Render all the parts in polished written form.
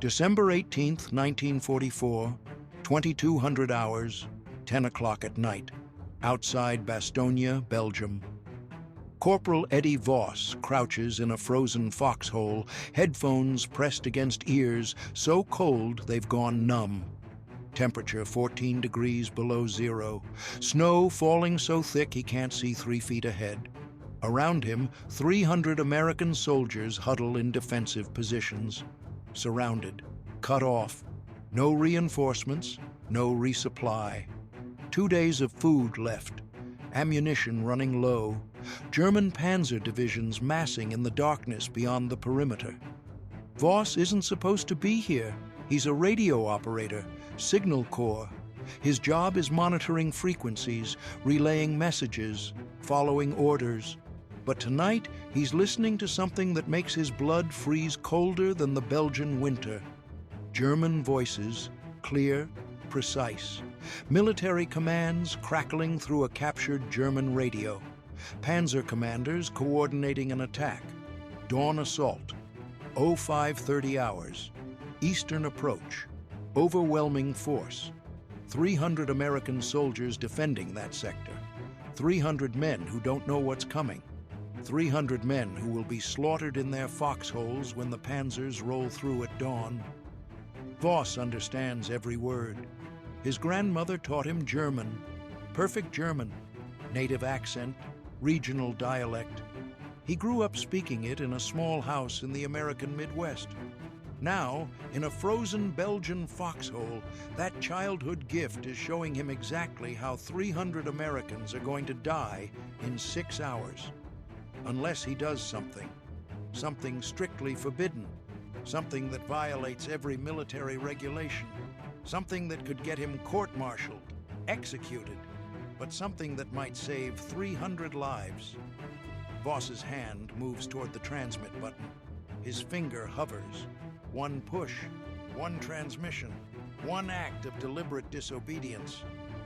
December 18th, 1944, 2200 hours, 10 o'clock at night, outside Bastogne, Belgium. Corporal Eddie Voss crouches in a frozen foxhole, headphones pressed against ears, so cold they've gone numb. Temperature 14 degrees below zero. Snow falling so thick he can't see 3 feet ahead. Around him, 300 American soldiers huddle in defensive positions. Surrounded, cut off. No reinforcements, no resupply. 2 days of food left. Ammunition running low. German panzer divisions massing in the darkness beyond the perimeter. Voss isn't supposed to be here. He's a radio operator, signal corps. His job is monitoring frequencies, relaying messages, following orders. But tonight, he's listening to something that makes his blood freeze colder than the Belgian winter. German voices, clear, precise. Military commands crackling through a captured German radio. Panzer commanders coordinating an attack. Dawn assault. 0530 hours. Eastern approach. Overwhelming force. 300 American soldiers defending that sector. 300 men who don't know what's coming. 300 men who will be slaughtered in their foxholes when the panzers roll through at dawn. Voss understands every word. His grandmother taught him German, perfect German, native accent, regional dialect. He grew up speaking it in a small house in the American Midwest. Now, in a frozen Belgian foxhole, that childhood gift is showing him exactly how 300 Americans are going to die in 6 hours. Unless he does something strictly forbidden, something that violates every military regulation, something that could get him court-martialed, executed, but something that might save 300 lives. Voss's hand moves toward the transmit button. His finger hovers. One push, one transmission, one act of deliberate disobedience.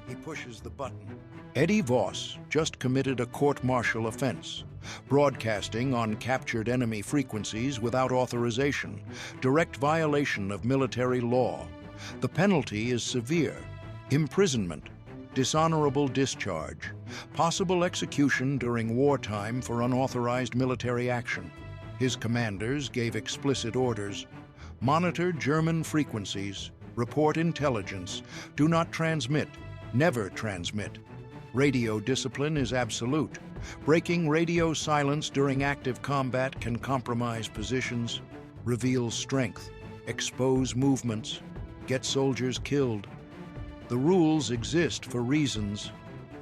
He pushes the button. Eddie Voss just committed a court-martial offense, broadcasting on captured enemy frequencies without authorization, direct violation of military law. The penalty is severe: imprisonment, dishonorable discharge, possible execution during wartime for unauthorized military action. His commanders gave explicit orders: monitor German frequencies, report intelligence, do not transmit, never transmit. Radio discipline is absolute. Breaking radio silence during active combat can compromise positions, reveal strength, expose movements, get soldiers killed. The rules exist for reasons,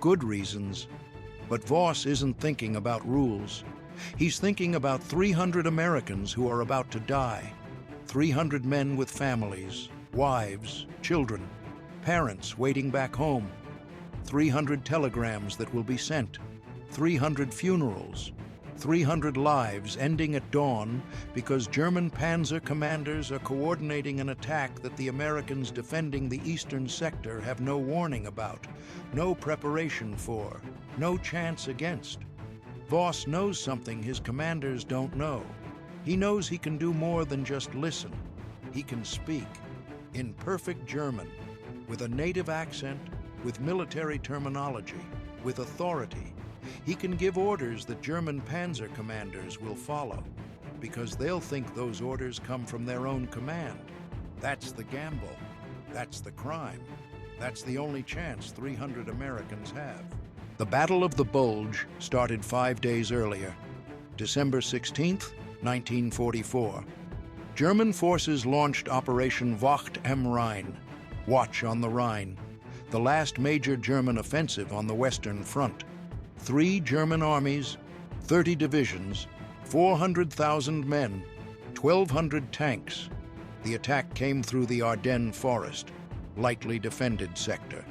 good reasons, but Voss isn't thinking about rules. He's thinking about 300 Americans who are about to die. 300 men with families, wives, children, parents waiting back home. 300 telegrams that will be sent. 300 funerals. 300 lives ending at dawn because German panzer commanders are coordinating an attack that the Americans defending the eastern sector have no warning about, no preparation for, no chance against. Voss knows something his commanders don't know. He knows he can do more than just listen. He can speak in perfect German, with a native accent, with military terminology, with authority. He can give orders that German panzer commanders will follow, because they'll think those orders come from their own command. That's the gamble. That's the crime. That's the only chance 300 Americans have. The Battle of the Bulge started 5 days earlier, December 16th, 1944. German forces launched Operation Wacht am Rhein, Watch on the Rhine, the last major German offensive on the Western Front. 3 German armies, 30 divisions, 400,000 men, 1,200 tanks. The attack came through the Ardennes forest, lightly defended sector.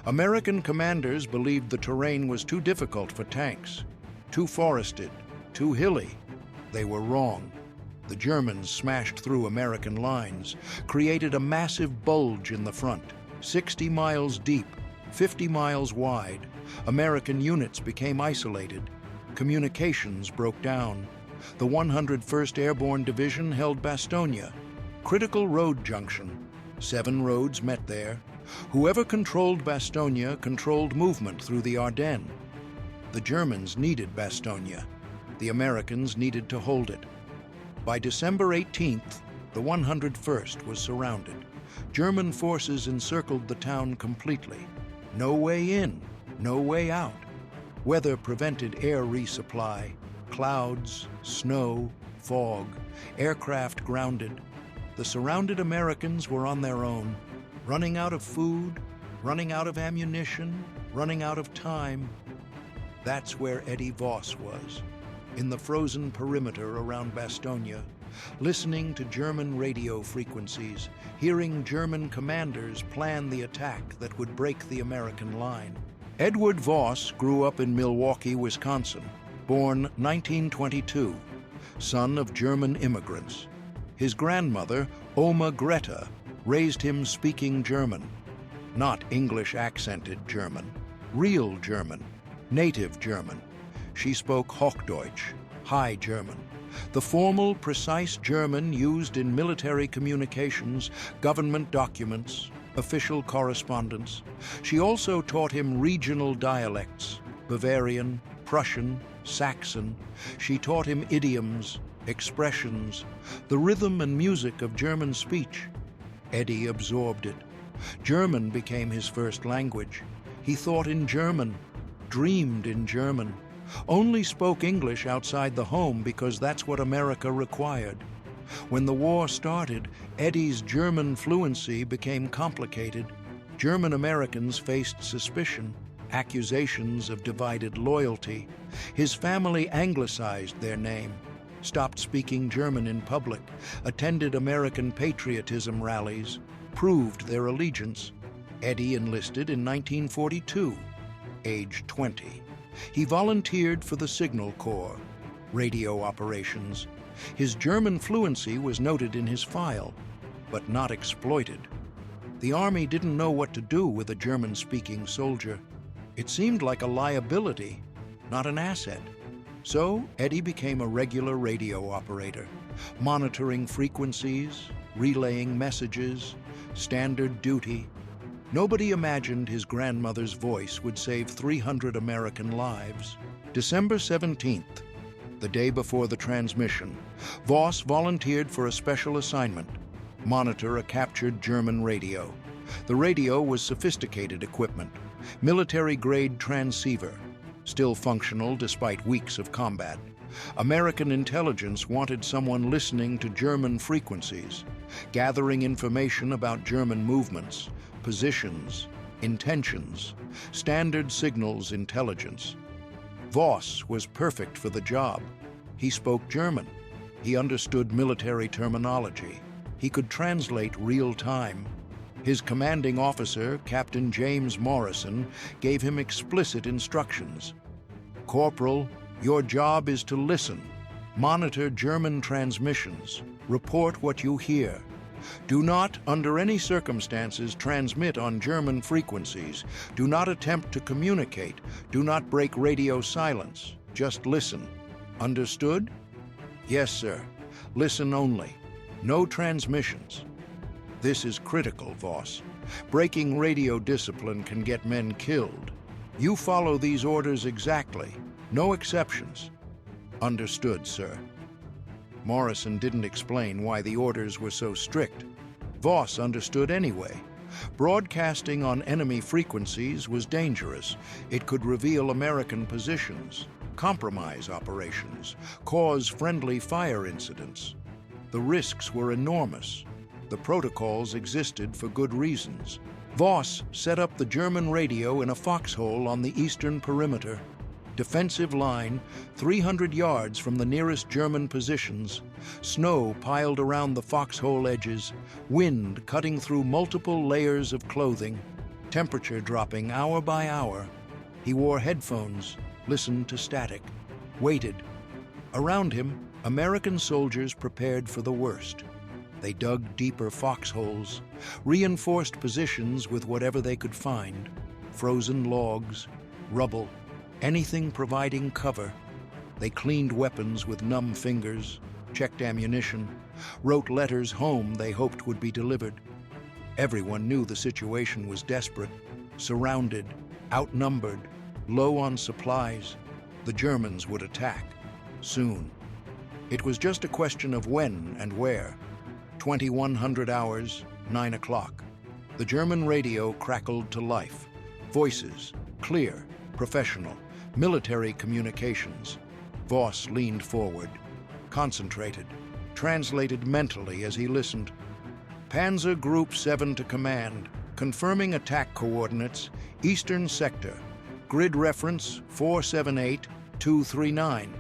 American commanders believed the terrain was too difficult for tanks, too forested, too hilly. They were wrong. The Germans smashed through American lines, created a massive bulge in the front, 60 miles deep, 50 miles wide. American units became isolated. Communications broke down. The 101st Airborne Division held Bastogne. Critical road junction. 7 roads met there. Whoever controlled Bastogne controlled movement through the Ardennes. The Germans needed Bastogne. The Americans needed to hold it. By December 18th, the 101st was surrounded. German forces encircled the town completely. No way in, no way out. Weather prevented air resupply. Clouds, snow, fog, aircraft grounded. The surrounded Americans were on their own, running out of food, running out of ammunition, running out of time. That's where Eddie Voss was, in the frozen perimeter around Bastogne, listening to German radio frequencies, hearing German commanders plan the attack that would break the American line. Edward Voss grew up in Milwaukee, Wisconsin, born 1922, son of German immigrants. His grandmother, Oma Greta, raised him speaking German, not English accented German, real German, native German. She spoke Hochdeutsch, High German, the formal, precise German used in military communications, government documents, official correspondence. She also taught him regional dialects, Bavarian, Prussian, Saxon. She taught him idioms, expressions, the rhythm and music of German speech. Eddie absorbed it. German became his first language. He thought in German, dreamed in German, only spoke English outside the home because that's what America required. When the war started, Eddie's German fluency became complicated. German Americans faced suspicion, accusations of divided loyalty. His family anglicized their name, stopped speaking German in public, attended American patriotism rallies, proved their allegiance. Eddie enlisted in 1942, age 20. He volunteered for the Signal Corps, radio operations. His German fluency was noted in his file, but not exploited. The Army didn't know what to do with a German-speaking soldier. It seemed like a liability, not an asset. So Eddie became a regular radio operator, monitoring frequencies, relaying messages, standard duty. Nobody imagined his grandmother's voice would save 300 American lives. December 17th, the day before the transmission, Voss volunteered for a special assignment, monitor a captured German radio. The radio was sophisticated equipment, military-grade transceiver, still functional despite weeks of combat. American intelligence wanted someone listening to German frequencies, gathering information about German movements, positions, intentions, standard signals intelligence. Voss was perfect for the job. He spoke German. He understood military terminology. He could translate real time. His commanding officer, Captain James Morrison, gave him explicit instructions. Corporal, your job is to listen, monitor German transmissions, report what you hear. Do not, under any circumstances, transmit on German frequencies. Do not attempt to communicate. Do not break radio silence. Just listen. Understood? Yes, sir. Listen only. No transmissions. This is critical, Voss. Breaking radio discipline can get men killed. You follow these orders exactly. No exceptions. Understood, sir. Morrison didn't explain why the orders were so strict. Voss understood anyway. Broadcasting on enemy frequencies was dangerous. It could reveal American positions, compromise operations, cause friendly fire incidents. The risks were enormous. The protocols existed for good reasons. Voss set up the German radio in a foxhole on the eastern perimeter. Defensive line, 300 yards from the nearest German positions, snow piled around the foxhole edges, wind cutting through multiple layers of clothing, temperature dropping hour by hour. He wore headphones, listened to static, waited. Around him, American soldiers prepared for the worst. They dug deeper foxholes, reinforced positions with whatever they could find, frozen logs, rubble, anything providing cover. They cleaned weapons with numb fingers, checked ammunition, wrote letters home they hoped would be delivered. Everyone knew the situation was desperate, surrounded, outnumbered, low on supplies. The Germans would attack, soon. It was just a question of when and where. 2100 hours, 9 o'clock. The German radio crackled to life. Voices, clear, professional, military communications. Voss leaned forward, concentrated, translated mentally as he listened. Panzer Group 7 to command, confirming attack coordinates, Eastern Sector, grid reference 478239.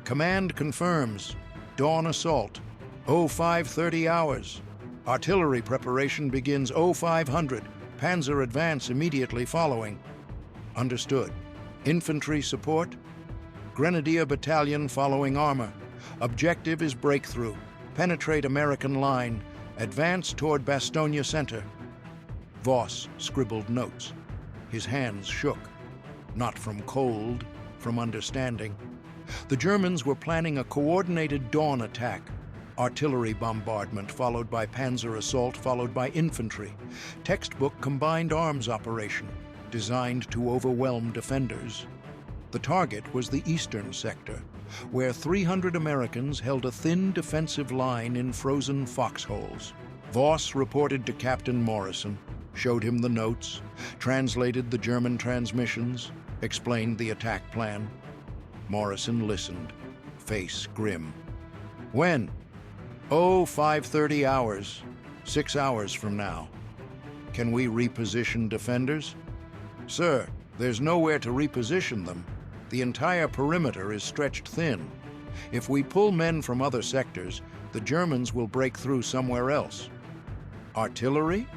Command confirms, dawn assault, 0530 hours. Artillery preparation begins 0500, panzer advance immediately following. Understood. Infantry support, Grenadier Battalion following armor. Objective is breakthrough, penetrate American line, advance toward Bastogne Center. Voss scribbled notes. His hands shook, not from cold, from understanding. The Germans were planning a coordinated dawn attack, artillery bombardment followed by panzer assault followed by infantry, textbook combined arms operation designed to overwhelm defenders. The target was the Eastern Sector, where 300 Americans held a thin defensive line in frozen foxholes. Voss reported to Captain Morrison, showed him the notes, translated the German transmissions, explained the attack plan. Morrison listened, face grim. When? 0530 hours, 6 hours from now. Can we reposition defenders? Sir, there's nowhere to reposition them. The entire perimeter is stretched thin. If we pull men from other sectors, the Germans will break through somewhere else. Artillery?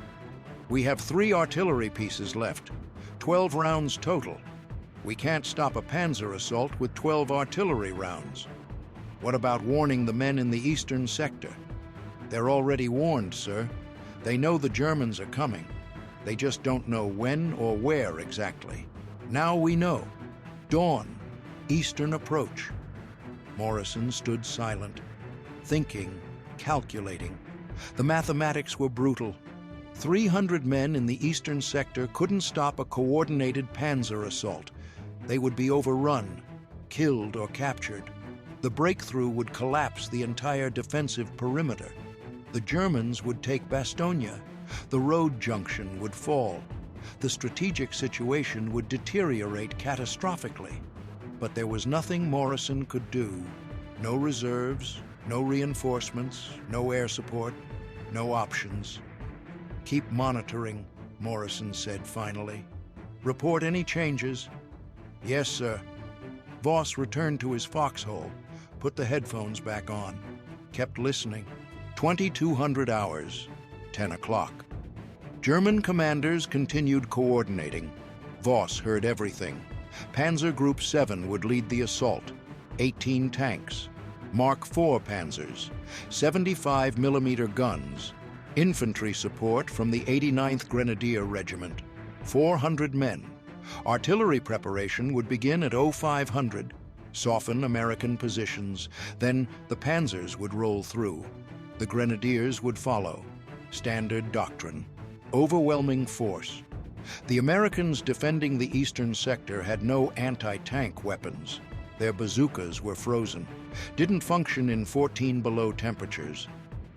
We have 3 artillery pieces left, 12 rounds total. We can't stop a panzer assault with 12 artillery rounds. What about warning the men in the Eastern Sector? They're already warned, sir. They know the Germans are coming. They just don't know when or where exactly. Now we know. Dawn, Eastern approach. Morrison stood silent, thinking, calculating. The mathematics were brutal. 300 men in the Eastern Sector couldn't stop a coordinated panzer assault. They would be overrun, killed or captured. The breakthrough would collapse the entire defensive perimeter. The Germans would take Bastogne. The road junction would fall. The strategic situation would deteriorate catastrophically. But there was nothing Morrison could do. No reserves, no reinforcements, no air support, no options. Keep monitoring, Morrison said finally. Report any changes. Yes, sir. Voss returned to his foxhole, put the headphones back on, kept listening. 2200 hours, 10 o'clock. German commanders continued coordinating. Voss heard everything. Panzer Group 7 would lead the assault. 18 tanks, Mark IV panzers, 75mm guns, infantry support from the 89th Grenadier Regiment, 400 men. Artillery preparation would begin at 0500, soften American positions, then the panzers would roll through. The grenadiers would follow. Standard doctrine. Overwhelming force. The Americans defending the Eastern Sector had no anti-tank weapons. Their bazookas were frozen, didn't function in 14 below temperatures.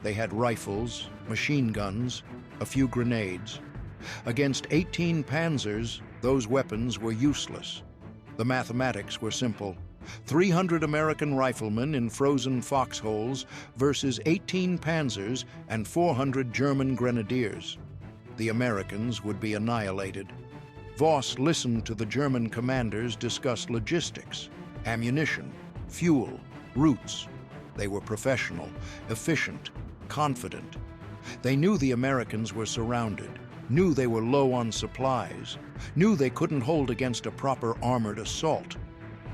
They had rifles, machine guns, a few grenades. Against 18 panzers, those weapons were useless. The mathematics were simple. 300 American riflemen in frozen foxholes versus 18 panzers and 400 German grenadiers. The Americans would be annihilated. Voss listened to the German commanders discuss logistics, ammunition, fuel, routes. They were professional, efficient, confident. They knew the Americans were surrounded, knew they were low on supplies, knew they couldn't hold against a proper armored assault.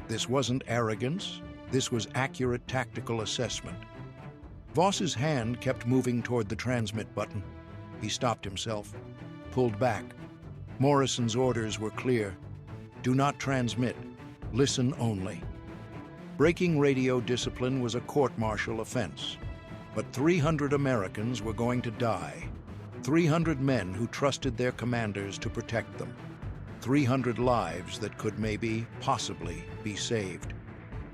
This wasn't arrogance, this was accurate tactical assessment. Voss's hand kept moving toward the transmit button. He stopped himself, pulled back. Morrison's orders were clear. Do not transmit, listen only. Breaking radio discipline was a court-martial offense. But 300 Americans were going to die. 300 men who trusted their commanders to protect them. 300 lives that could maybe, possibly, be saved.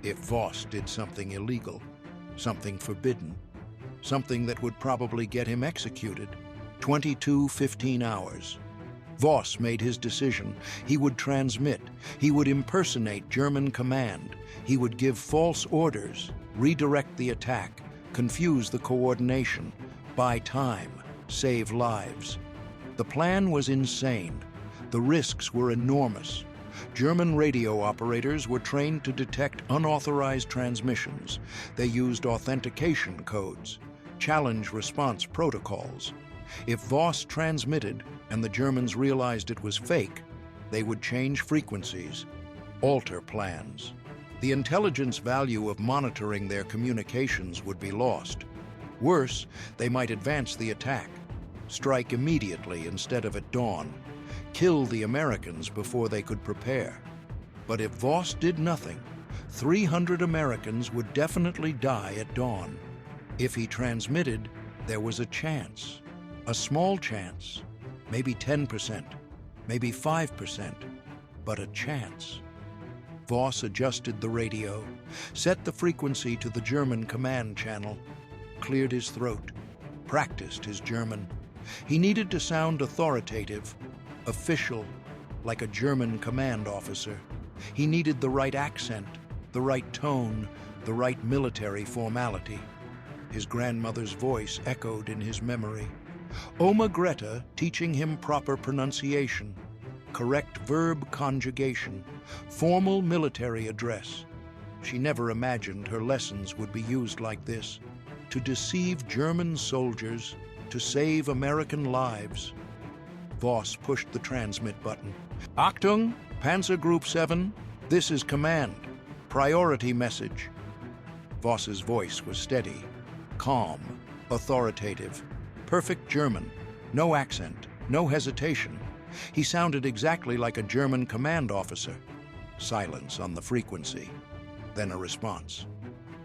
If Voss did something illegal, something forbidden, something that would probably get him executed. 15 hours. Voss made his decision. He would transmit. He would impersonate German command. He would give false orders, redirect the attack, confuse the coordination, buy time, save lives. The plan was insane. The risks were enormous. German radio operators were trained to detect unauthorized transmissions. They used authentication codes, challenge response protocols. If Voss transmitted and the Germans realized it was fake, they would change frequencies, alter plans. The intelligence value of monitoring their communications would be lost. Worse, they might advance the attack, strike immediately instead of at dawn, kill the Americans before they could prepare. But if Voss did nothing, 300 Americans would definitely die at dawn. If he transmitted, there was a chance, a small chance, maybe 10%, maybe 5%, but a chance. Voss adjusted the radio, set the frequency to the German command channel, cleared his throat, practiced his German. He needed to sound authoritative, official, like a German command officer. He needed the right accent, the right tone, the right military formality. His grandmother's voice echoed in his memory. Oma Greta teaching him proper pronunciation, correct verb conjugation, formal military address. She never imagined her lessons would be used like this, to deceive German soldiers, to save American lives. Voss pushed the transmit button. Achtung, Panzer Group 7, this is command. Priority message. Voss's voice was steady, calm, authoritative, perfect German, no accent, no hesitation. He sounded exactly like a German command officer. Silence on the frequency, then a response.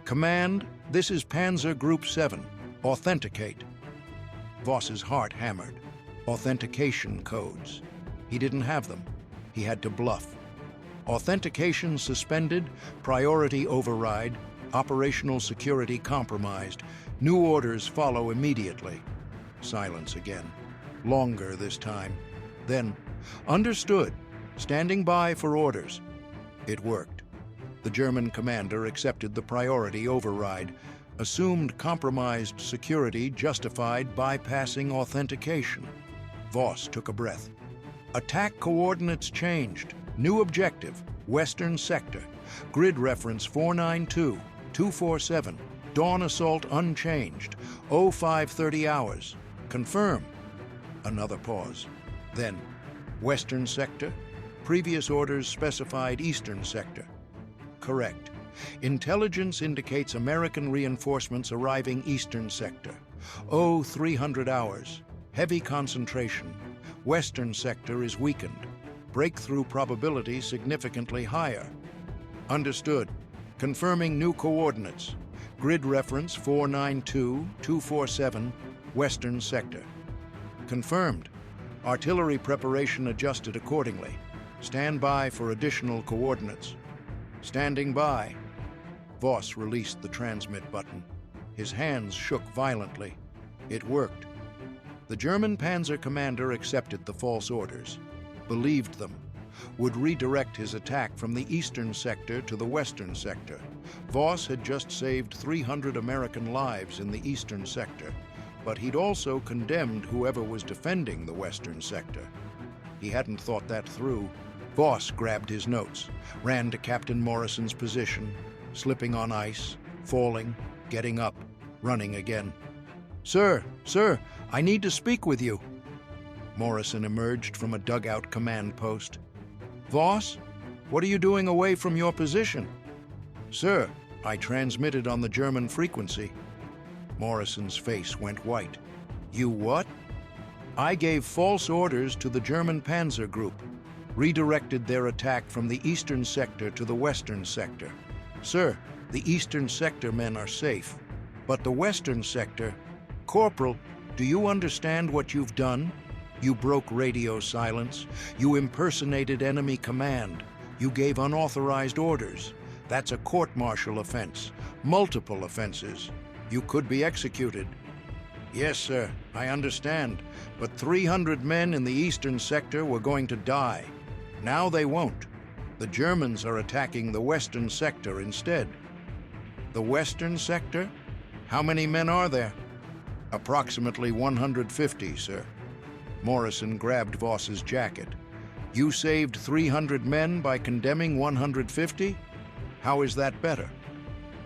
Command, this is Panzer Group 7. Authenticate. Voss's heart hammered. Authentication codes. He didn't have them. He had to bluff. Authentication suspended, priority override, operational security compromised. New orders follow immediately. Silence again. Longer this time. Then, understood, standing by for orders. It worked. The German commander accepted the priority override, assumed compromised security justified bypassing authentication. Voss took a breath. Attack coordinates changed. New objective, Western Sector. Grid reference 492-247. Dawn assault unchanged. 0530 hours. Confirm. Another pause. Then, Western Sector. Previous orders specified Eastern Sector. Correct. Intelligence indicates American reinforcements arriving Eastern Sector. 0300 hours. Heavy concentration. Western Sector is weakened. Breakthrough probability significantly higher. Understood. Confirming new coordinates. Grid reference 492-247, Western Sector. Confirmed. Artillery preparation adjusted accordingly. Stand by for additional coordinates. Standing by. Voss released the transmit button. His hands shook violently. It worked. The German panzer commander accepted the false orders, believed them, would redirect his attack from the Eastern Sector to the Western Sector. Voss had just saved 300 American lives in the Eastern Sector, but he'd also condemned whoever was defending the Western Sector. He hadn't thought that through. Voss grabbed his notes, ran to Captain Morrison's position, slipping on ice, falling, getting up, running again. Sir, I need to speak with you." Morrison emerged from a dugout command post. "Voss, what are you doing away from your position?" "Sir, I transmitted on the German frequency." Morrison's face went white. "You what?" "I gave false orders to the German Panzer Group, redirected their attack from the Eastern Sector to the Western Sector. Sir, the Eastern Sector men are safe. But the western sector... Corporal, do you understand what you've done? You broke radio silence. You impersonated enemy command. You gave unauthorized orders. That's a court-martial offense. Multiple offenses. You could be executed. Yes, sir, I understand. But 300 men in the eastern sector were going to die. Now they won't. The Germans are attacking the western sector instead. The western sector? How many men are there? Approximately 150, sir. Morrison grabbed Voss's jacket. You saved 300 men by condemning 150? How is that better?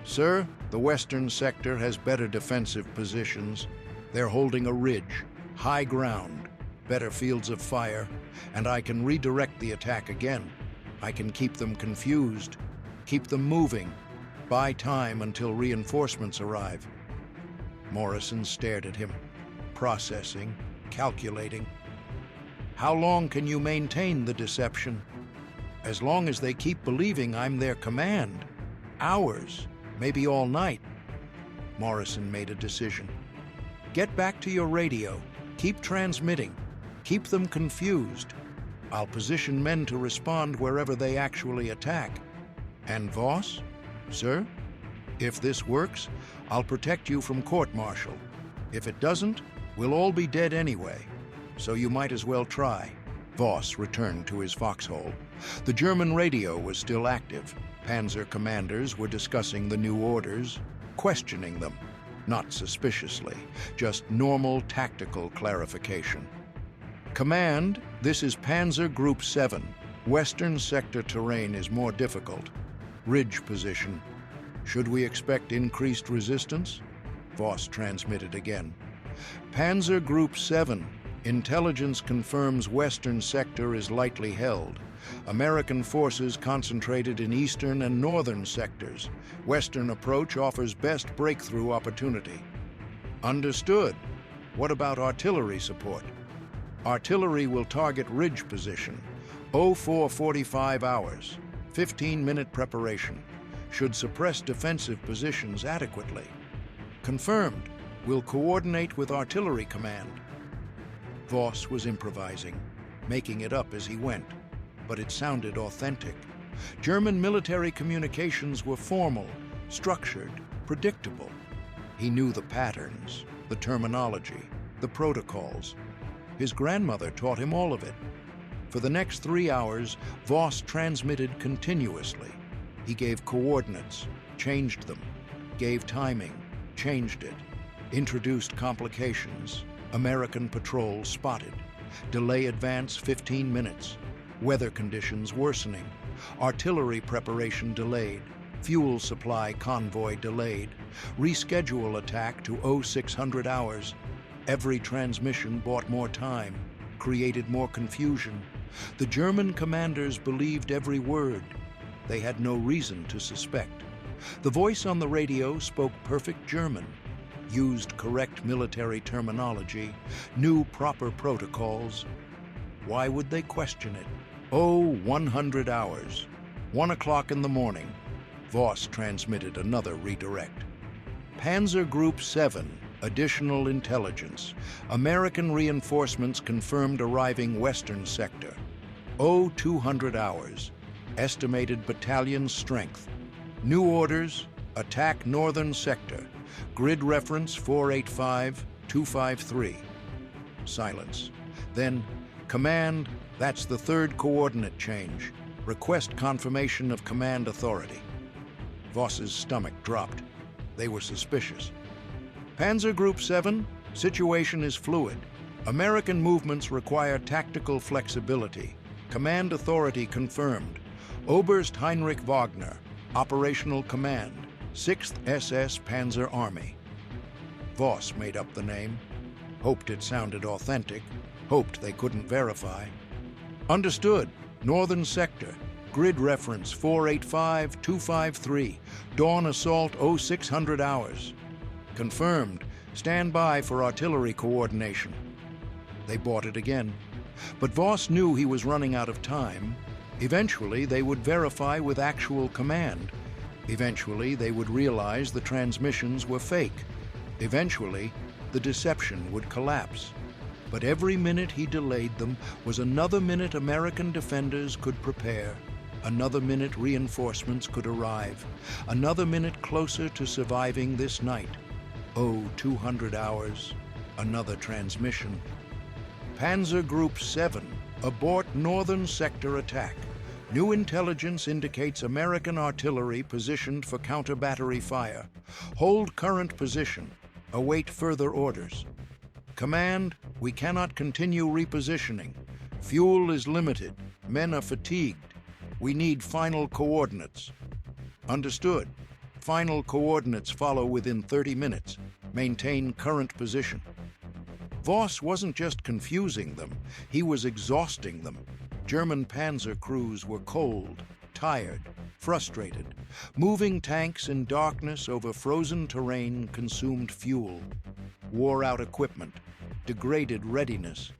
Sir, the western sector has better defensive positions. They're holding a ridge, high ground, better fields of fire, and I can redirect the attack again. I can keep them confused, keep them moving, buy time until reinforcements arrive. Morrison stared at him, processing, calculating. How long can you maintain the deception? As long as they keep believing I'm their command. Hours, maybe all night. Morrison made a decision. Get back to your radio. Keep transmitting. Keep them confused. I'll position men to respond wherever they actually attack. And Voss? Sir? If this works, I'll protect you from court-martial. If it doesn't, we'll all be dead anyway. So you might as well try. Voss returned to his foxhole. The German radio was still active. Panzer commanders were discussing the new orders, questioning them. Not suspiciously, just normal tactical clarification. Command, this is Panzer Group 7. Western sector terrain is more difficult. Ridge position. Should we expect increased resistance? Voss transmitted again. Panzer Group 7. Intelligence confirms western sector is lightly held. American forces concentrated in eastern and northern sectors. Western approach offers best breakthrough opportunity. Understood. What about artillery support? Artillery will target ridge position. 0445 hours. 15-minute preparation. Should suppress defensive positions adequately. Confirmed. We'll coordinate with artillery command. Voss was improvising, making it up as he went, but it sounded authentic. German military communications were formal, structured, predictable. He knew the patterns, the terminology, the protocols. His grandmother taught him all of it. For the next 3 hours, Voss transmitted continuously. He gave coordinates, changed them, gave timing, changed it, introduced complications. American patrol spotted. Delay advance 15 minutes. Weather conditions worsening. Artillery preparation delayed. Fuel supply convoy delayed. Reschedule attack to 0600 hours. Every transmission bought more time, created more confusion. The German commanders believed every word. They had no reason to suspect. The voice on the radio spoke perfect German, used correct military terminology, knew proper protocols. Why would they question it? 100 hours. 1 o'clock in the morning. Voss transmitted another redirect. Panzer Group 7, additional intelligence. American reinforcements confirmed arriving western sector. 200 hours. Estimated battalion strength. New orders, attack northern sector. Grid reference 485253. Silence. Then, command, that's the third coordinate change. Request confirmation of command authority. Voss's stomach dropped. They were suspicious. Panzer Group 7, situation is fluid. American movements require tactical flexibility. Command authority confirmed. Oberst Heinrich Wagner, operational command. 6th SS Panzer Army. Voss made up the name. Hoped it sounded authentic. Hoped they couldn't verify. Understood. Northern sector. Grid reference 485253. Dawn assault 0600 hours. Confirmed. Stand by for artillery coordination. They bought it again. But Voss knew he was running out of time. Eventually, they would verify with actual command. Eventually, they would realize the transmissions were fake. Eventually, the deception would collapse. But every minute he delayed them was another minute American defenders could prepare, another minute reinforcements could arrive, another minute closer to surviving this night. 200 hours, another transmission. Panzer Group 7, abort northern sector attack. New intelligence indicates American artillery positioned for counter-battery fire. Hold current position. Await further orders. Command, we cannot continue repositioning. Fuel is limited. Men are fatigued. We need final coordinates. Understood. Final coordinates follow within 30 minutes. Maintain current position. Voss wasn't just confusing them, he was exhausting them. German panzer crews were cold, tired, frustrated. Moving tanks in darkness over frozen terrain consumed fuel, wore out equipment, degraded readiness.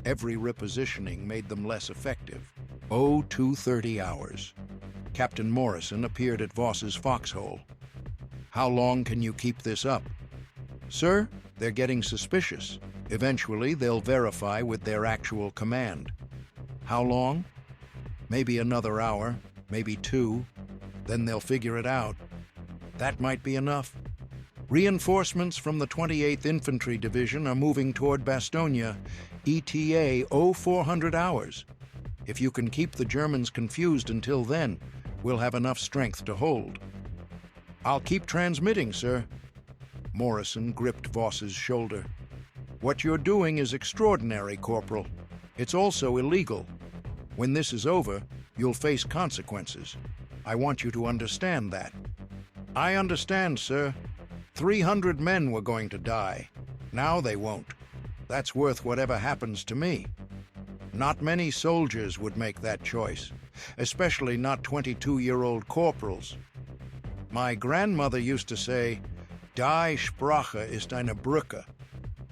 Every repositioning made them less effective. 230 hours. Captain Morrison appeared at Voss's foxhole. How long can you keep this up? Sir, they're getting suspicious. Eventually, they'll verify with their actual command. How long? Maybe another hour, maybe 2. Then they'll figure it out. That might be enough. Reinforcements from the 28th Infantry Division are moving toward Bastogne, ETA 400 hours. If you can keep the Germans confused until then, we'll have enough strength to hold. I'll keep transmitting, sir. Morrison gripped Voss's shoulder. What you're doing is extraordinary, Corporal. It's also illegal. When this is over, you'll face consequences. I want you to understand that. I understand, sir. 300 men were going to die. Now they won't. That's worth whatever happens to me. Not many soldiers would make that choice, especially not 22-year-old corporals. My grandmother used to say, Die Sprache ist eine Brücke.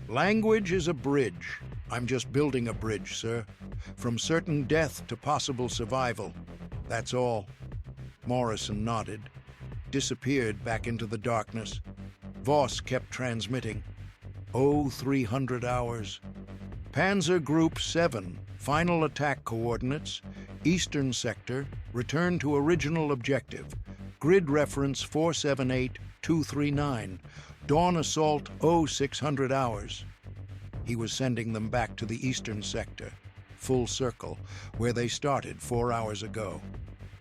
Language is a bridge. I'm just building a bridge, sir. From certain death to possible survival. That's all. Morrison nodded, disappeared back into the darkness. Voss kept transmitting. 300 hours. Panzer Group 7, final attack coordinates, Eastern Sector, return to original objective. Grid reference 478239. Dawn assault 0600 hours. He was sending them back to the Eastern Sector, full circle, where they started 4 hours ago.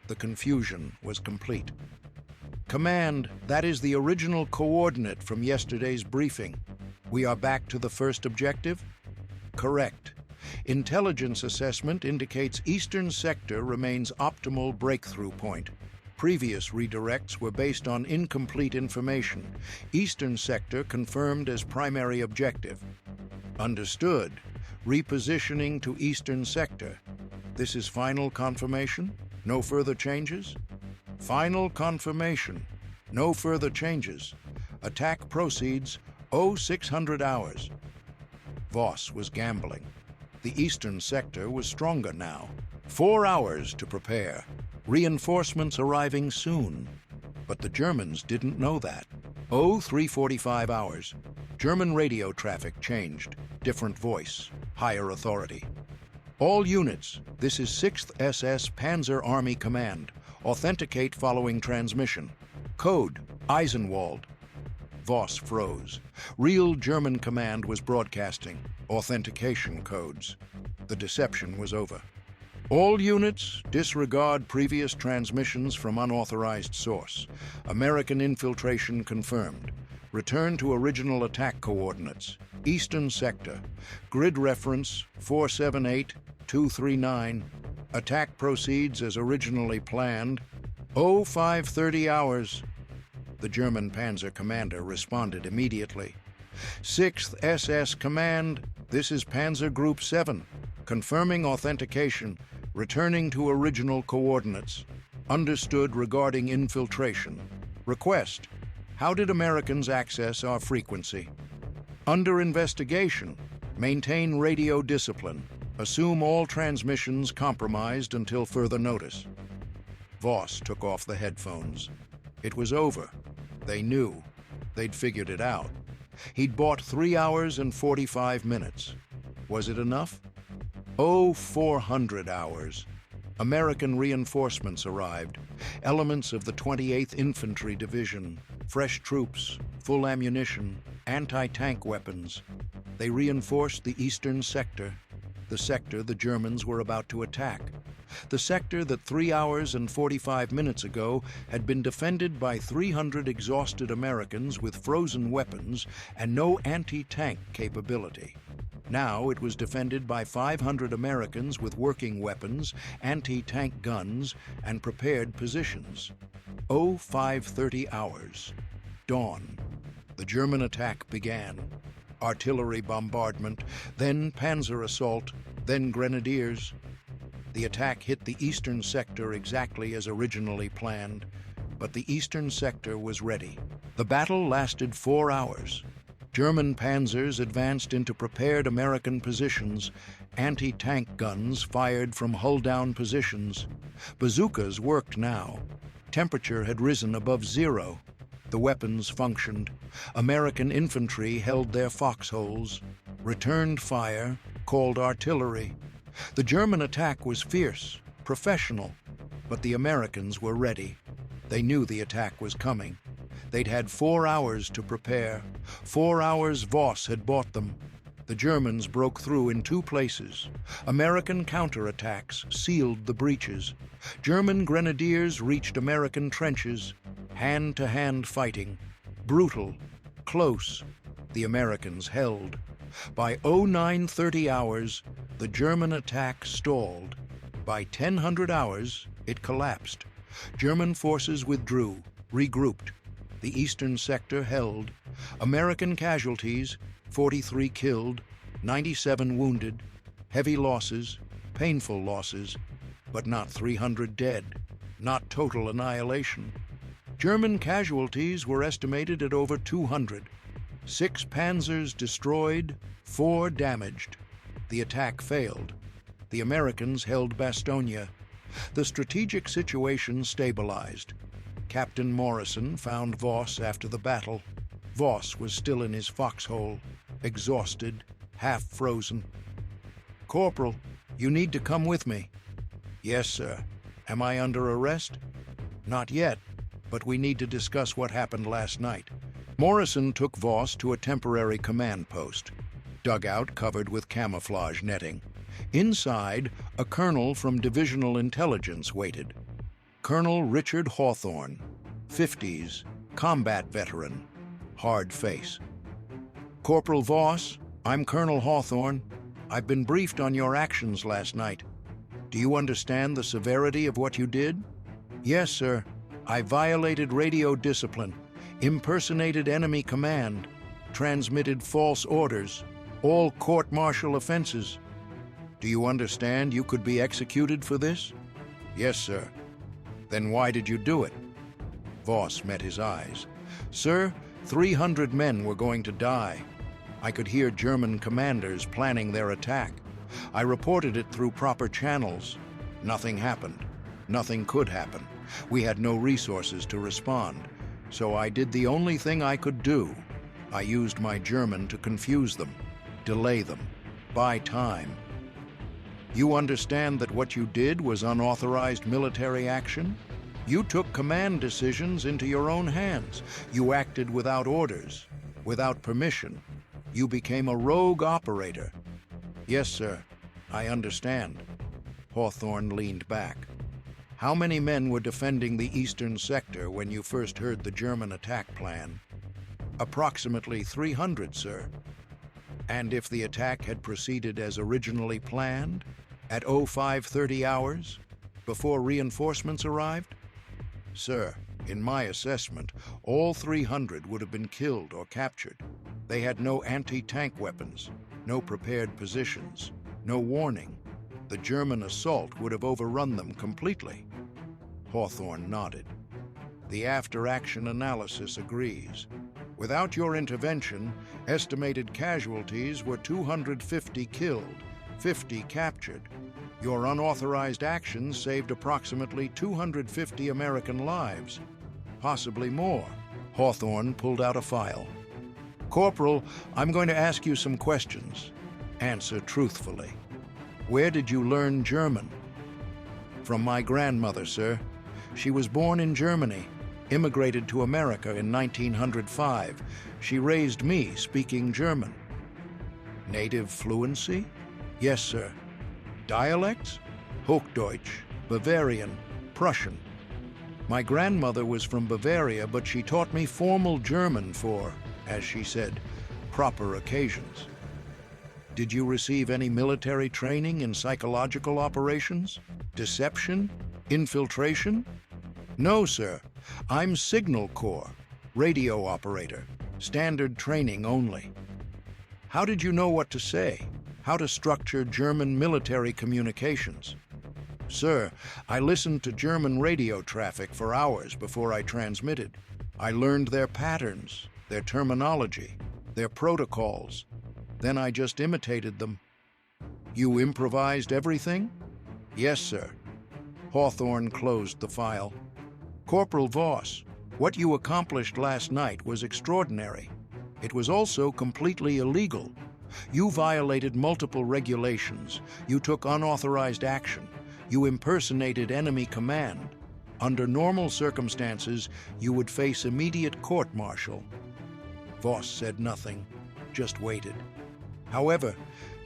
The confusion was complete. Command, that is the original coordinate from yesterday's briefing. We are back to the first objective? Correct. Intelligence assessment indicates Eastern Sector remains optimal breakthrough point. Previous redirects were based on incomplete information. Eastern Sector confirmed as primary objective. Understood. Repositioning to Eastern Sector. This is final confirmation? No further changes? Final confirmation. No further changes. Attack proceeds 0600 hours. Voss was gambling. The Eastern Sector was stronger now. 4 hours to prepare. Reinforcements arriving soon. But the Germans didn't know that. 345 hours. German radio traffic changed. Different voice. Higher authority. All units, this is 6th SS Panzer Army Command. Authenticate following transmission. Code, Eisenwald. Voss froze. Real German command was broadcasting. Authentication codes. The deception was over. All units, disregard previous transmissions from unauthorized source. American infiltration confirmed. Return to original attack coordinates. Eastern Sector. Grid reference 478239. Attack proceeds as originally planned. 0530 hours. The German Panzer commander responded immediately. 6th SS Command, this is Panzer Group 7. Confirming authentication. Returning to original coordinates. Understood regarding infiltration. Request. How did Americans access our frequency? Under investigation. Maintain radio discipline. Assume all transmissions compromised until further notice. Voss took off the headphones. It was over. They knew. They'd figured it out. He'd bought 3 hours and 45 minutes. Was it enough? Oh, 400 hours. American reinforcements arrived. Elements of the 28th Infantry Division, fresh troops, full ammunition, anti-tank weapons. They reinforced the eastern sector, the sector the Germans were about to attack. The sector that 3 hours and 45 minutes ago had been defended by 300 exhausted Americans with frozen weapons and no anti-tank capability. Now it was defended by 500 Americans with working weapons, anti-tank guns, and prepared positions. 0530 hours. Dawn. The German attack began. Artillery bombardment, then panzer assault, then grenadiers. The attack hit the eastern sector exactly as originally planned, but the eastern sector was ready. The battle lasted 4 hours. German panzers advanced into prepared American positions. Anti-tank guns fired from hull-down positions. Bazookas worked now. Temperature had risen above zero. The weapons functioned. American infantry held their foxholes, returned fire, called artillery. The German attack was fierce, professional, but the Americans were ready. They knew the attack was coming. They'd had 4 hours to prepare. 4 hours Voss had bought them. The Germans broke through in 2 places. American counterattacks sealed the breaches. German grenadiers reached American trenches. Hand-to-hand fighting. Brutal. Close. The Americans held. By 0930 hours, the German attack stalled. By 1000 hours, it collapsed. German forces withdrew, regrouped. The eastern sector held. American casualties, 43 killed, 97 wounded, heavy losses, painful losses, but not 300 dead, not total annihilation. German casualties were estimated at over 200. 6 panzers destroyed, 4 damaged. The attack failed. The Americans held Bastogne. The strategic situation stabilized. Captain Morrison found Voss after the battle. Voss was still in his foxhole, exhausted, half-frozen. "Corporal, you need to come with me." "Yes, sir. Am I under arrest?" "Not yet, but we need to discuss what happened last night." Morrison took Voss to a temporary command post, dugout covered with camouflage netting. Inside, a colonel from Divisional Intelligence waited. Colonel Richard Hawthorne, 50s, combat veteran, hard face. "Corporal Voss, I'm Colonel Hawthorne. I've been briefed on your actions last night. Do you understand the severity of what you did?" "Yes, sir. I violated radio discipline, impersonated enemy command, transmitted false orders, all court-martial offenses. Do you understand you could be executed for this?" "Yes, sir." "Then why did you do it?" Voss met his eyes. "Sir, 300 men were going to die. I could hear German commanders planning their attack. I reported it through proper channels. Nothing happened. Nothing could happen. We had no resources to respond. So I did the only thing I could do. I used my German to confuse them, delay them, buy time. You understand that what you did was unauthorized military action? You took command decisions into your own hands. You acted without orders, without permission. You became a rogue operator." "Yes, sir. I understand." Hawthorne leaned back. "How many men were defending the eastern sector when you first heard the German attack plan?" "Approximately 300, sir." "And if the attack had proceeded as originally planned, at 0530 hours, before reinforcements arrived?" "Sir, in my assessment, all 300 would have been killed or captured. They had no anti-tank weapons, no prepared positions, no warning. The German assault would have overrun them completely." Hawthorne nodded. "The after-action analysis agrees. Without your intervention, estimated casualties were 250 killed, 50 captured. Your unauthorized actions saved approximately 250 American lives. possibly more. Hawthorne pulled out a file. Corporal, I'm going to ask you some questions. Answer truthfully. Where did you learn German? From my grandmother, sir. She was born in Germany, immigrated to America in 1905. She raised me speaking German. Native fluency? Yes, sir. Dialects? Hochdeutsch, Bavarian, Prussian. My grandmother was from Bavaria, but she taught me formal German for, as she said, proper occasions. Did you receive any military training in psychological operations? Deception? Infiltration? No, sir. I'm Signal Corps, radio operator, standard training only. How did you know what to say? How to structure German military communications? Sir, I listened to German radio traffic for hours before I transmitted. I learned their patterns, their terminology, their protocols. Then I just imitated them. You improvised everything? Yes, sir. Hawthorne closed the file. Corporal Voss, what you accomplished last night was extraordinary. It was also completely illegal. You violated multiple regulations. You took unauthorized action. You impersonated enemy command. Under normal circumstances, you would face immediate court-martial. Voss said nothing, just waited. However,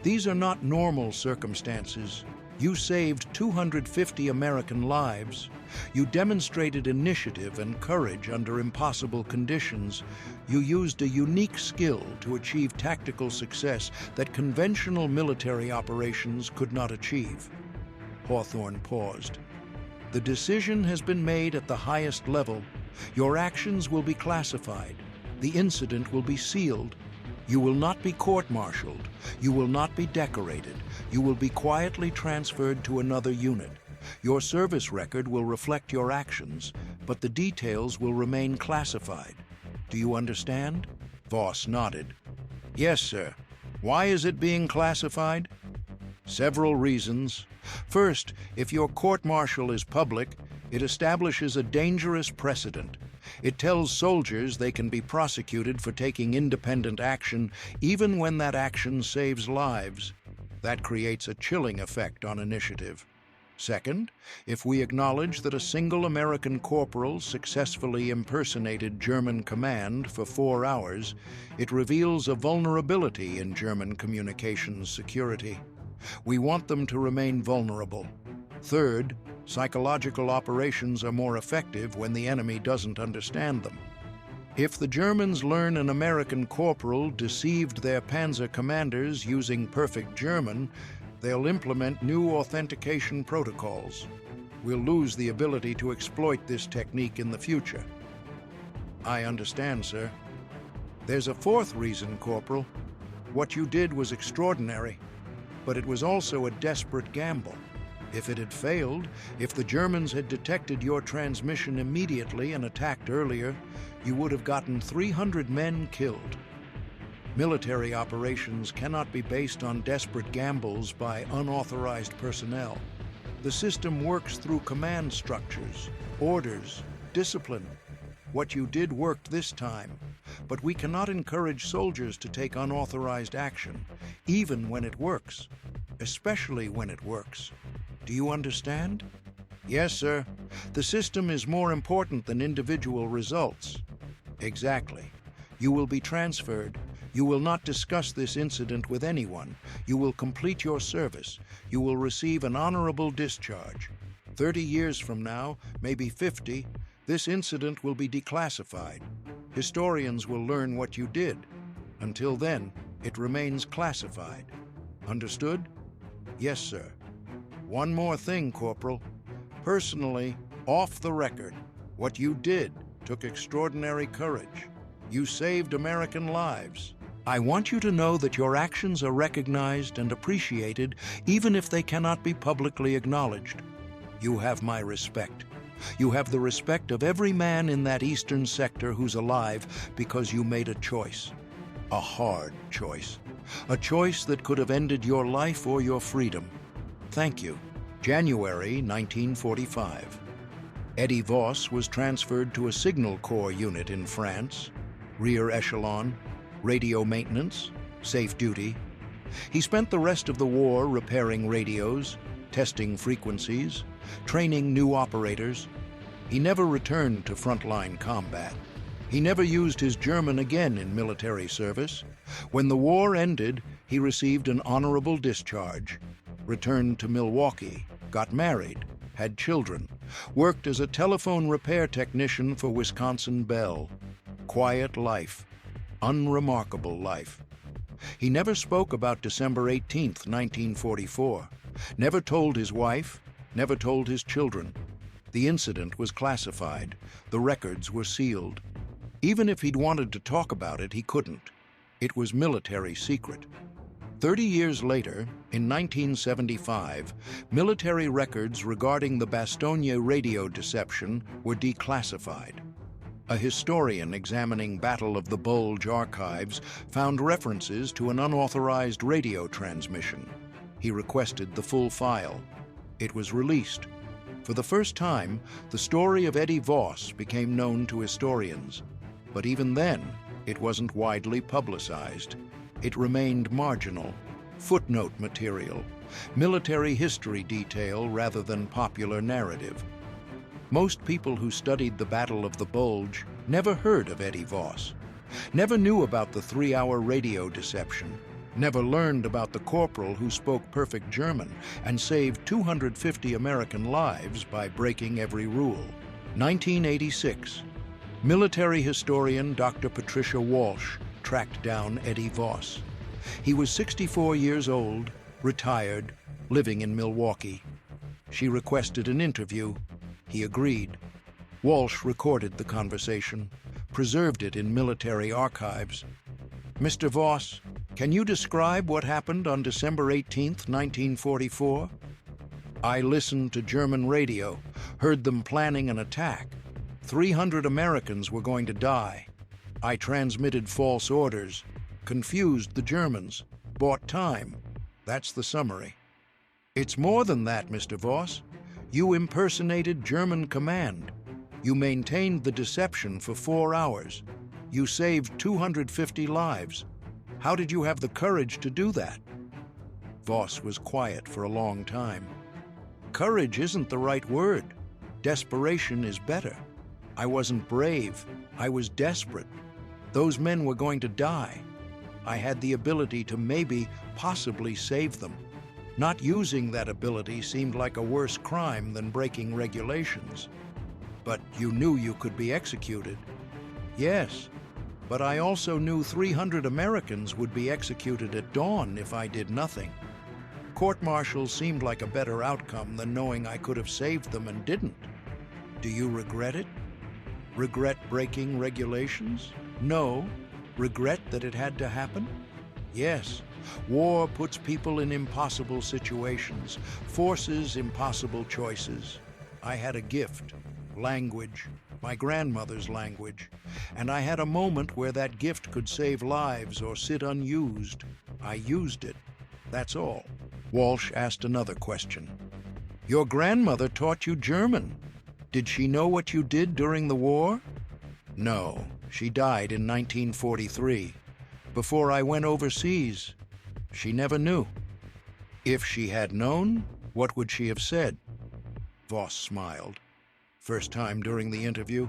these are not normal circumstances. You saved 250 American lives. You demonstrated initiative and courage under impossible conditions. You used a unique skill to achieve tactical success that conventional military operations could not achieve. Hawthorne paused. The decision has been made at the highest level. Your actions will be classified. The incident will be sealed. You will not be court-martialed. You will not be decorated. You will be quietly transferred to another unit. Your service record will reflect your actions, but the details will remain classified. Do you understand? Voss nodded. Yes, sir. Why is it being classified? Several reasons. First, if your court-martial is public, it establishes a dangerous precedent. It tells soldiers they can be prosecuted for taking independent action, even when that action saves lives. That creates a chilling effect on initiative. Second, if we acknowledge that a single American corporal successfully impersonated German command for 4 hours, it reveals a vulnerability in German communications security. We want them to remain vulnerable. Third, psychological operations are more effective when the enemy doesn't understand them. If the Germans learn an American corporal deceived their panzer commanders using perfect German, they'll implement new authentication protocols. We'll lose the ability to exploit this technique in the future. I understand, sir. There's a fourth reason, Corporal. What you did was extraordinary, but it was also a desperate gamble. If it had failed, if the Germans had detected your transmission immediately and attacked earlier, you would have gotten 300 men killed. Military operations cannot be based on desperate gambles by unauthorized personnel. The system works through command structures, orders, discipline. What you did worked this time, but we cannot encourage soldiers to take unauthorized action, even when it works, especially when it works. Do you understand? Yes, sir. The system is more important than individual results. Exactly. You will be transferred. You will not discuss this incident with anyone. You will complete your service. You will receive an honorable discharge. 30 years from now, maybe 50, this incident will be declassified. Historians will learn what you did. Until then, it remains classified. Understood? Yes, sir. One more thing, Corporal. Personally, off the record, what you did took extraordinary courage. You saved American lives. I want you to know that your actions are recognized and appreciated, even if they cannot be publicly acknowledged. You have my respect. You have the respect of every man in that eastern sector who's alive because you made a choice. A hard choice. A choice that could have ended your life or your freedom. Thank you. January 1945. Eddie Voss was transferred to a Signal Corps unit in France, rear echelon, radio maintenance, safe duty. He spent the rest of the war repairing radios, testing frequencies, training new operators. He never returned to frontline combat. He never used his German again in military service. When the war ended, he received an honorable discharge, returned to Milwaukee, got married, had children, worked as a telephone repair technician for Wisconsin Bell. Quiet life, unremarkable life. He never spoke about December 18th, 1944, never told his wife, never told his children. The incident was classified, the records were sealed. Even if he'd wanted to talk about it, he couldn't. It was military secret. 30 years later, in 1975, military records regarding the Bastogne radio deception were declassified. A historian examining Battle of the Bulge archives found references to an unauthorized radio transmission. He requested the full file. It was released. For the first time, the story of Eddie Voss became known to historians. But even then, it wasn't widely publicized. It remained marginal, footnote material, military history detail rather than popular narrative. Most people who studied the Battle of the Bulge never heard of Eddie Voss, never knew about the 3-hour radio deception, never learned about the corporal who spoke perfect German and saved 250 American lives by breaking every rule. 1986. Military historian Dr. Patricia Walsh tracked down Eddie Voss. He was 64 years old, retired, living in Milwaukee. She requested an interview. He agreed. Walsh recorded the conversation, preserved it in military archives. Mr. Voss, can you describe what happened on December 18th, 1944? I listened to German radio, heard them planning an attack. 300 Americans were going to die. I transmitted false orders, confused the Germans, bought time. That's the summary. It's more than that, Mr. Voss. You impersonated German command. You maintained the deception for 4 hours. You saved 250 lives. How did you have the courage to do that? Voss was quiet for a long time. Courage isn't the right word. Desperation is better. I wasn't brave. I was desperate. Those men were going to die. I had the ability to maybe, possibly save them. Not using that ability seemed like a worse crime than breaking regulations. But you knew you could be executed. Yes, but I also knew 300 Americans would be executed at dawn if I did nothing. Court-martial seemed like a better outcome than knowing I could have saved them and didn't. Do you regret it? Regret breaking regulations? No. Regret that it had to happen? Yes. War puts people in impossible situations, forces impossible choices. I had a gift, language, my grandmother's language, and I had a moment where that gift could save lives or sit unused. I used it. That's all. Walsh asked another question. Your grandmother taught you German. Did she know what you did during the war? No, she died in 1943. Before I went overseas, she never knew. If she had known, what would she have said? Voss smiled. First time during the interview.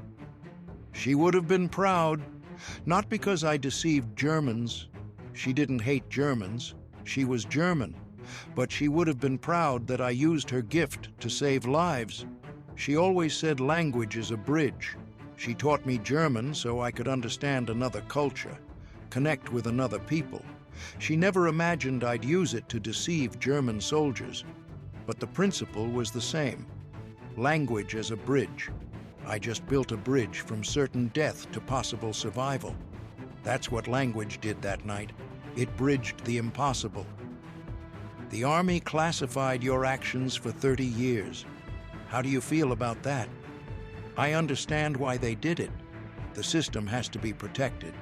She would have been proud, not because I deceived Germans. She didn't hate Germans. She was German. But she would have been proud that I used her gift to save lives. She always said language is a bridge. She taught me German so I could understand another culture, connect with another people. She never imagined I'd use it to deceive German soldiers. But the principle was the same. Language as a bridge. I just built a bridge from certain death to possible survival. That's what language did that night. It bridged the impossible. The Army classified your actions for 30 years. How do you feel about that? I understand why they did it. The system has to be protected.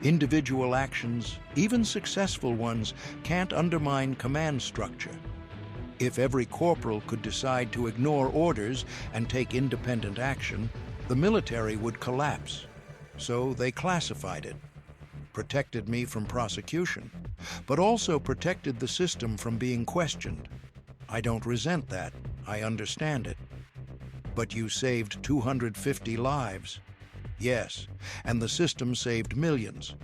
Individual actions, even successful ones, can't undermine command structure. If every corporal could decide to ignore orders and take independent action, the military would collapse. So they classified it. Protected me from prosecution, but also protected the system from being questioned. I don't resent that. I understand it. But you saved 250 lives. Yes, and the system saved millions.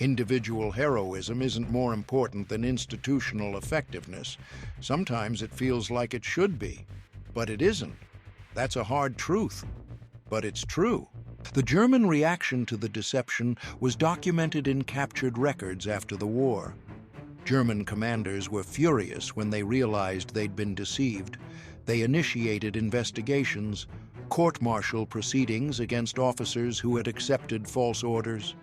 Individual heroism isn't more important than institutional effectiveness. Sometimes it feels like it should be, but it isn't. That's a hard truth, but it's true. The German reaction to the deception was documented in captured records after the war. German commanders were furious when they realized they'd been deceived. They initiated investigations, court-martial proceedings against officers who had accepted false orders.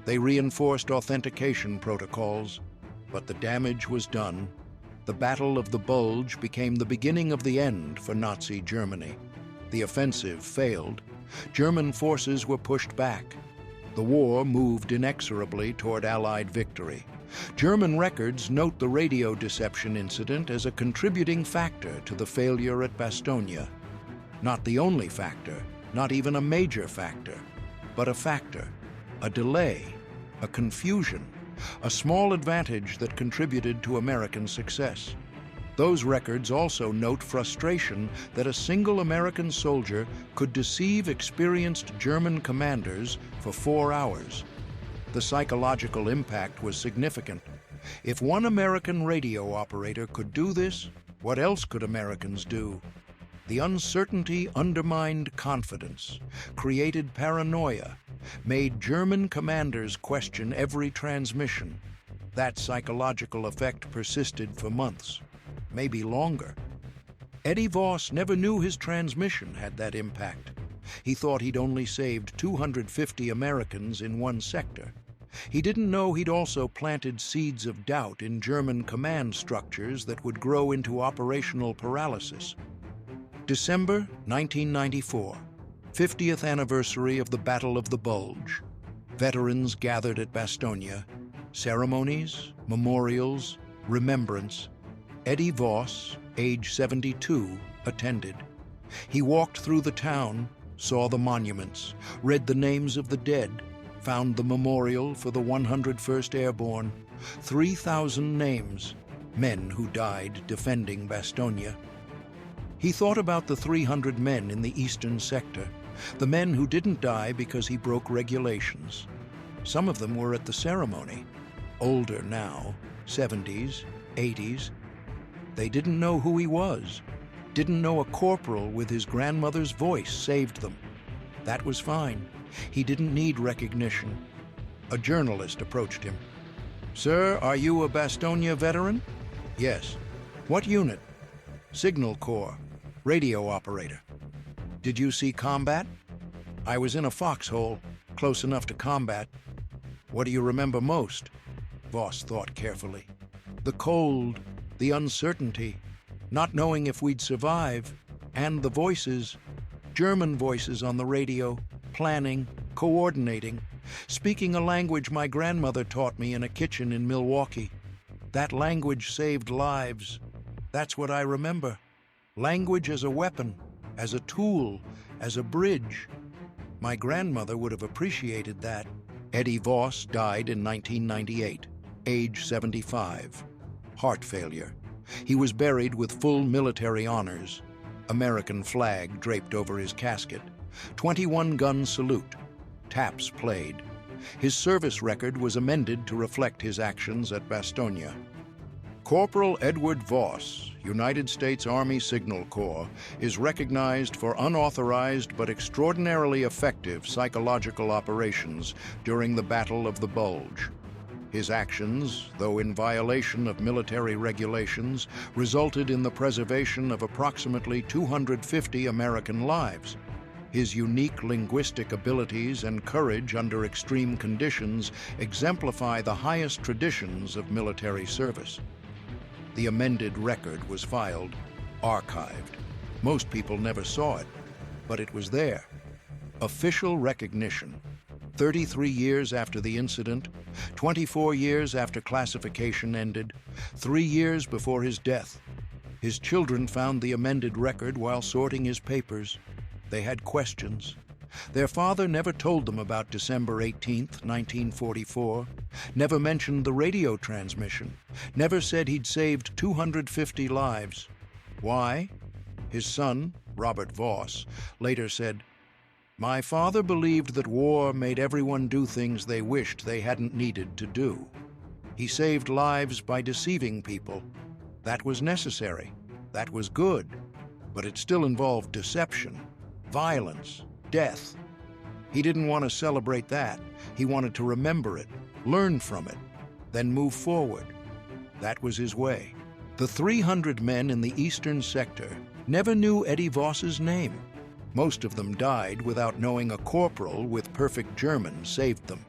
They reinforced authentication protocols, but the damage was done. The Battle of the Bulge became the beginning of the end for Nazi Germany. The offensive failed. German forces were pushed back. The war moved inexorably toward Allied victory. German records note the radio deception incident as a contributing factor to the failure at Bastogne. Not the only factor, not even a major factor, but a factor. A delay, a confusion, a small advantage that contributed to American success. Those records also note frustration that a single American soldier could deceive experienced German commanders for 4 hours. The psychological impact was significant. If one American radio operator could do this, what else could Americans do? The uncertainty undermined confidence, created paranoia, made German commanders question every transmission. That psychological effect persisted for months, maybe longer. Eddie Voss never knew his transmission had that impact. He thought he'd only saved 250 Americans in one sector. He didn't know he'd also planted seeds of doubt in German command structures that would grow into operational paralysis. December 1994, 50th anniversary of the Battle of the Bulge. Veterans gathered at Bastogne. Ceremonies, memorials, remembrance. Eddie Voss, age 72, attended. He walked through the town, saw the monuments, read the names of the dead, found the memorial for the 101st Airborne. 3,000 names, men who died defending Bastogne. He thought about the 300 men in the eastern sector, the men who didn't die because he broke regulations. Some of them were at the ceremony, older now, 70s, 80s. They didn't know who he was, didn't know a corporal with his grandmother's voice saved them. That was fine. He didn't need recognition. A journalist approached him. "Sir, are you a Bastogne veteran?" "Yes." "What unit?" "Signal Corps. Radio operator." "Did you see combat?" "I was in a foxhole, close enough to combat." "What do you remember most?" Voss thought carefully. "The cold, the uncertainty, not knowing if we'd survive, and the voices, German voices on the radio, planning, coordinating, speaking a language my grandmother taught me in a kitchen in Milwaukee. That language saved lives. That's what I remember. Language as a weapon, as a tool, as a bridge. My grandmother would have appreciated that." Eddie Voss died in 1998, age 75. Heart failure. He was buried with full military honors. American flag draped over his casket. 21-gun salute. Taps played. His service record was amended to reflect his actions at Bastogne. Corporal Edward Voss, United States Army Signal Corps, is recognized for unauthorized but extraordinarily effective psychological operations during the Battle of the Bulge. His actions, though in violation of military regulations, resulted in the preservation of approximately 250 American lives. His unique linguistic abilities and courage under extreme conditions exemplify the highest traditions of military service. The amended record was filed, archived. Most people never saw it, but it was there. Official recognition. 33 years after the incident, 24 years after classification ended, 3 years before his death. His children found the amended record while sorting his papers. They had questions. Their father never told them about December 18th, 1944, never mentioned the radio transmission, never said he'd saved 250 lives. Why? His son, Robert Voss, later said, "My father believed that war made everyone do things they wished they hadn't needed to do. He saved lives by deceiving people. That was necessary. That was good. But it still involved deception, violence, death. He didn't want to celebrate that. He wanted to remember it, learn from it, then move forward. That was his way." The 300 men in the eastern sector never knew Eddie Voss's name. Most of them died without knowing a corporal with perfect German saved them.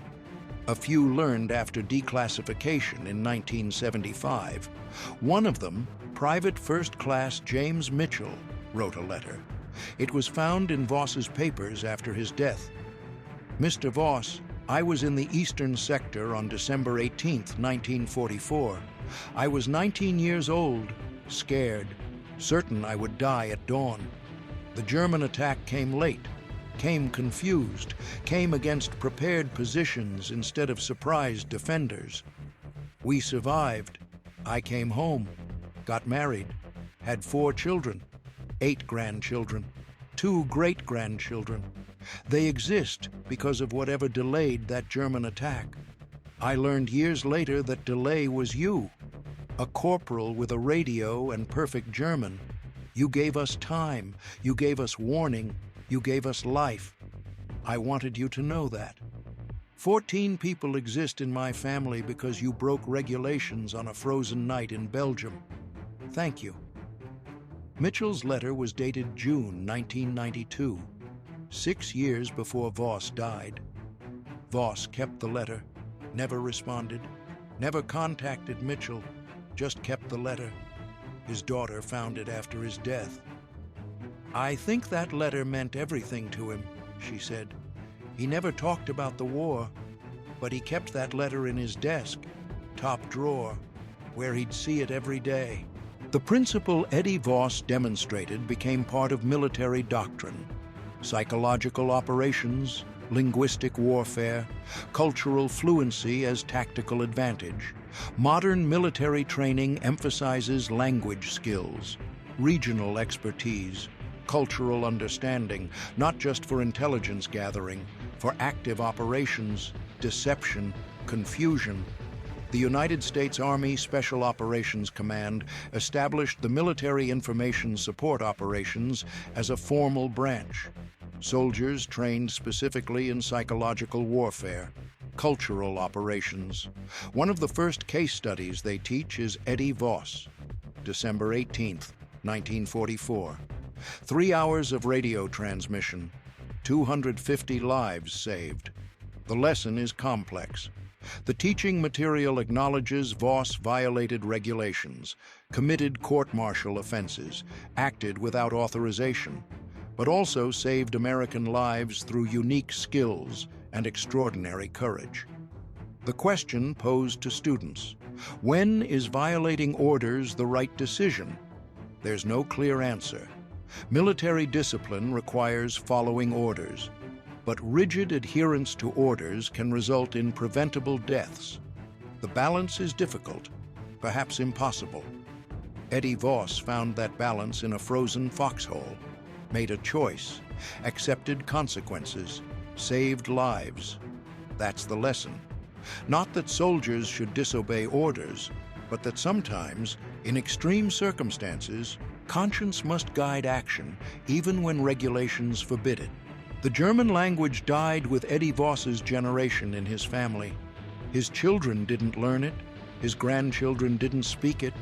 A few learned after declassification in 1975. One of them, Private First Class James Mitchell, wrote a letter. It was found in Voss's papers after his death. "Mr. Voss, I was in the eastern sector on December 18th, 1944. I was 19 years old, scared, certain I would die at dawn. The German attack came late, came confused, came against prepared positions instead of surprised defenders. We survived. I came home, got married, had 4 children, 8 grandchildren, 2 great-grandchildren. They exist because of whatever delayed that German attack. I learned years later that delay was you, a corporal with a radio and perfect German. You gave us time, you gave us warning, you gave us life. I wanted you to know that. 14 people exist in my family because you broke regulations on a frozen night in Belgium. Thank you." Mitchell's letter was dated June 1992, 6 years before Voss died. Voss kept the letter, never responded, never contacted Mitchell, just kept the letter. His daughter found it after his death. "I think that letter meant everything to him," she said. "He never talked about the war, but he kept that letter in his desk, top drawer, where he'd see it every day." The principle Eddie Voss demonstrated became part of military doctrine. Psychological operations, linguistic warfare, cultural fluency as tactical advantage. Modern military training emphasizes language skills, regional expertise, cultural understanding, not just for intelligence gathering, for active operations, deception, confusion. The United States Army Special Operations Command established the Military Information Support Operations as a formal branch. Soldiers trained specifically in psychological warfare, cultural operations. One of the first case studies they teach is Eddie Voss, December 18th, 1944. 3 hours of radio transmission, 250 lives saved. The lesson is complex. The teaching material acknowledges Voss violated regulations, committed court-martial offenses, acted without authorization, but also saved American lives through unique skills and extraordinary courage. The question posed to students: when is violating orders the right decision? There's no clear answer. Military discipline requires following orders, but rigid adherence to orders can result in preventable deaths. The balance is difficult, perhaps impossible. Eddie Voss found that balance in a frozen foxhole, made a choice, accepted consequences, saved lives. That's the lesson. Not that soldiers should disobey orders, but that sometimes, in extreme circumstances, conscience must guide action, even when regulations forbid it. The German language died with Eddie Voss's generation in his family. His children didn't learn it. His grandchildren didn't speak it.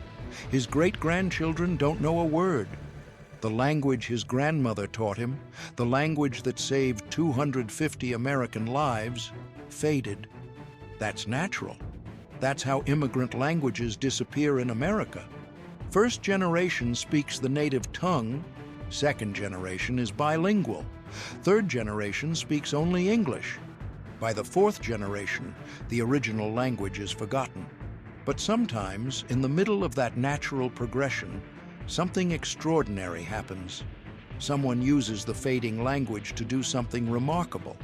His great-grandchildren don't know a word. The language his grandmother taught him, the language that saved 250 American lives, faded. That's natural. That's how immigrant languages disappear in America. First generation speaks the native tongue. Second generation is bilingual. Third generation speaks only English. By the fourth generation, the original language is forgotten. But sometimes, in the middle of that natural progression, something extraordinary happens. Someone uses the fading language to do something remarkable.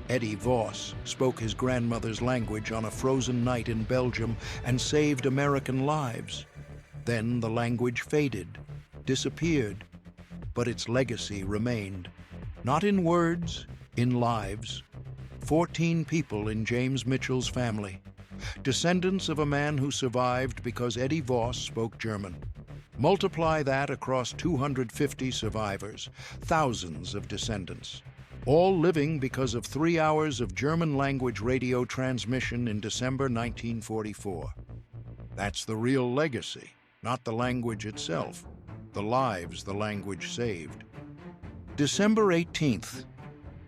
Eddie Voss spoke his grandmother's language on a frozen night in Belgium and saved American lives. Then the language faded, disappeared, but its legacy remained. Not in words, in lives. 14 people in James Mitchell's family, descendants of a man who survived because Eddie Voss spoke German. Multiply that across 250 survivors, thousands of descendants, all living because of 3 hours of German-language radio transmission in December 1944. That's the real legacy, not the language itself, the lives the language saved. December 18th.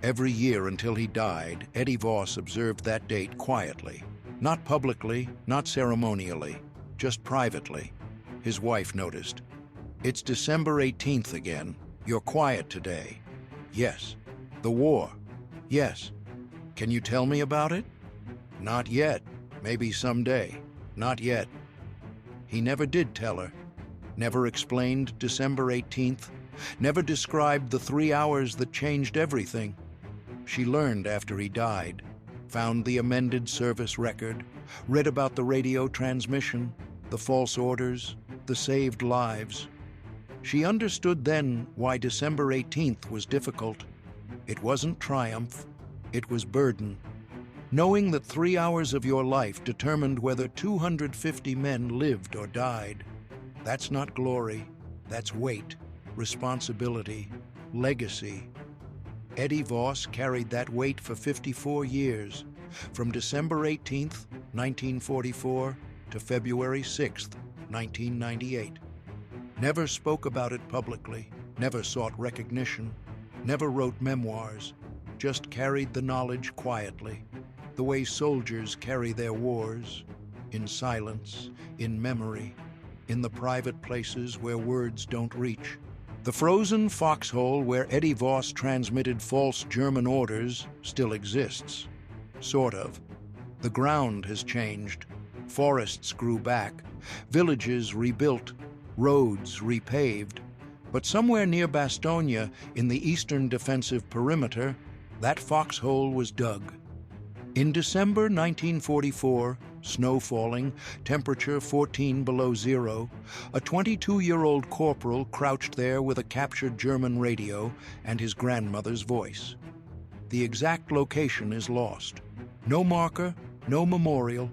Every year until he died, Eddie Voss observed that date quietly. Not publicly, not ceremonially, just privately. His wife noticed. "It's December 18th again. You're quiet today." "Yes." "The war." "Yes." "Can you tell me about it?" "Not yet. Maybe someday." "Not yet." He never did tell her. Never explained December 18th. Never described the 3 hours that changed everything. She learned after he died, found the amended service record, read about the radio transmission, the false orders, the saved lives. She understood then why December 18th was difficult. It wasn't triumph, it was burden. Knowing that 3 hours of your life determined whether 250 men lived or died. That's not glory, that's weight, responsibility, legacy. Eddie Voss carried that weight for 54 years, from December 18th, 1944 to February 6th, 1998. Never spoke about it publicly, never sought recognition, never wrote memoirs, just carried the knowledge quietly, the way soldiers carry their wars, in silence, in memory, in the private places where words don't reach. The frozen foxhole where Eddie Voss transmitted false German orders still exists. Sort of. The ground has changed. Forests grew back, villages rebuilt, roads repaved. But somewhere near Bastogne, in the eastern defensive perimeter, that foxhole was dug. In December 1944, snow falling, temperature 14 below zero, a 22-year-old corporal crouched there with a captured German radio and his grandmother's voice. The exact location is lost. No marker, no memorial,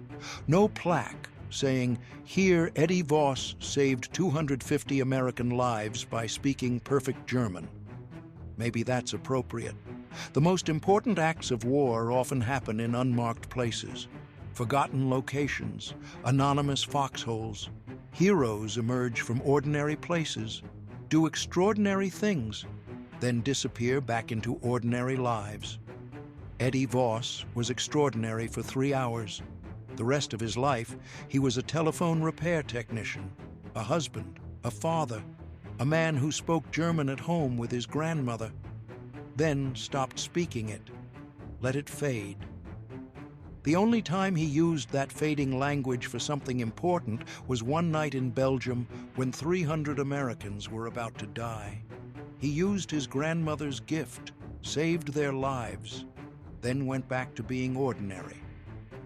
no plaque saying, "Here Eddie Voss saved 250 American lives by speaking perfect German." Maybe that's appropriate. The most important acts of war often happen in unmarked places, forgotten locations, anonymous foxholes. Heroes emerge from ordinary places, do extraordinary things, then disappear back into ordinary lives. Eddie Voss was extraordinary for 3 hours. The rest of his life, he was a telephone repair technician, a husband, a father, a man who spoke German at home with his grandmother, then stopped speaking it, let it fade. The only time he used that fading language for something important was one night in Belgium when 300 Americans were about to die. He used his grandmother's gift, saved their lives, then went back to being ordinary.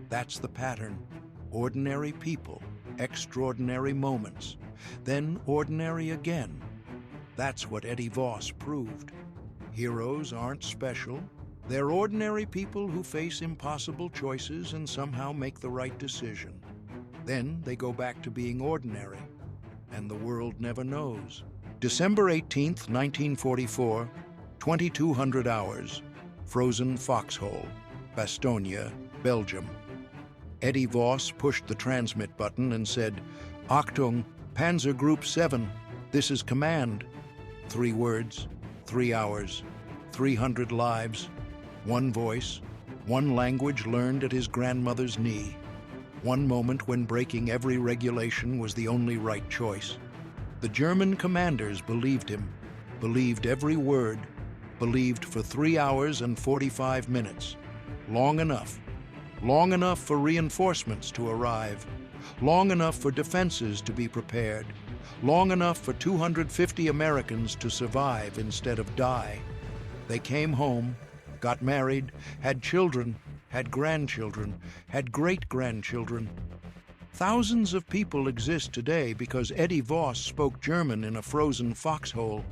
That's the pattern. Ordinary people, extraordinary moments, then ordinary again. That's what Eddie Voss proved. Heroes aren't special. They're ordinary people who face impossible choices and somehow make the right decision. Then they go back to being ordinary, and the world never knows. December 18th, 1944, 2200 hours, frozen foxhole, Bastogne, Belgium. Eddie Voss pushed the transmit button and said, "Achtung, Panzer Group 7, this is command." 3 words, 3 hours, 300 lives, one voice, one language learned at his grandmother's knee. One moment when breaking every regulation was the only right choice. The German commanders believed him, believed every word, believed for 3 hours and 45 minutes. Long enough for reinforcements to arrive, long enough for defenses to be prepared, long enough for 250 Americans to survive instead of die. They came home, got married, had children, had grandchildren, had great-grandchildren. Thousands of people exist today because Eddie Voss spoke German in a frozen foxhole.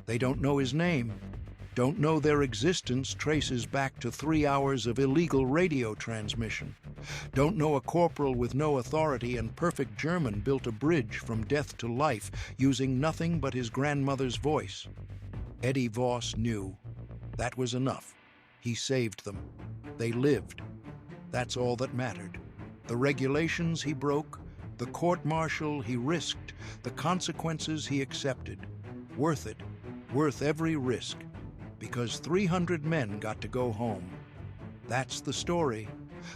They don't know his name, don't know their existence traces back to 3 hours of illegal radio transmission, don't know a corporal with no authority and perfect German built a bridge from death to life using nothing but his grandmother's voice. Eddie Voss knew. That was enough. He saved them. They lived. That's all that mattered. The regulations he broke, the court-martial he risked, the consequences he accepted. Worth it. Worth every risk. Because 300 men got to go home. That's the story.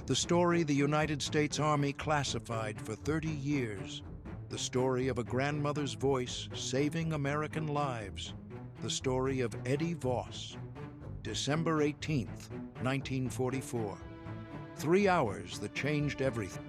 The story the United States Army classified for 30 years. The story of a grandmother's voice saving American lives. The story of Eddie Voss. December 18th, 1944. 3 hours that changed everything.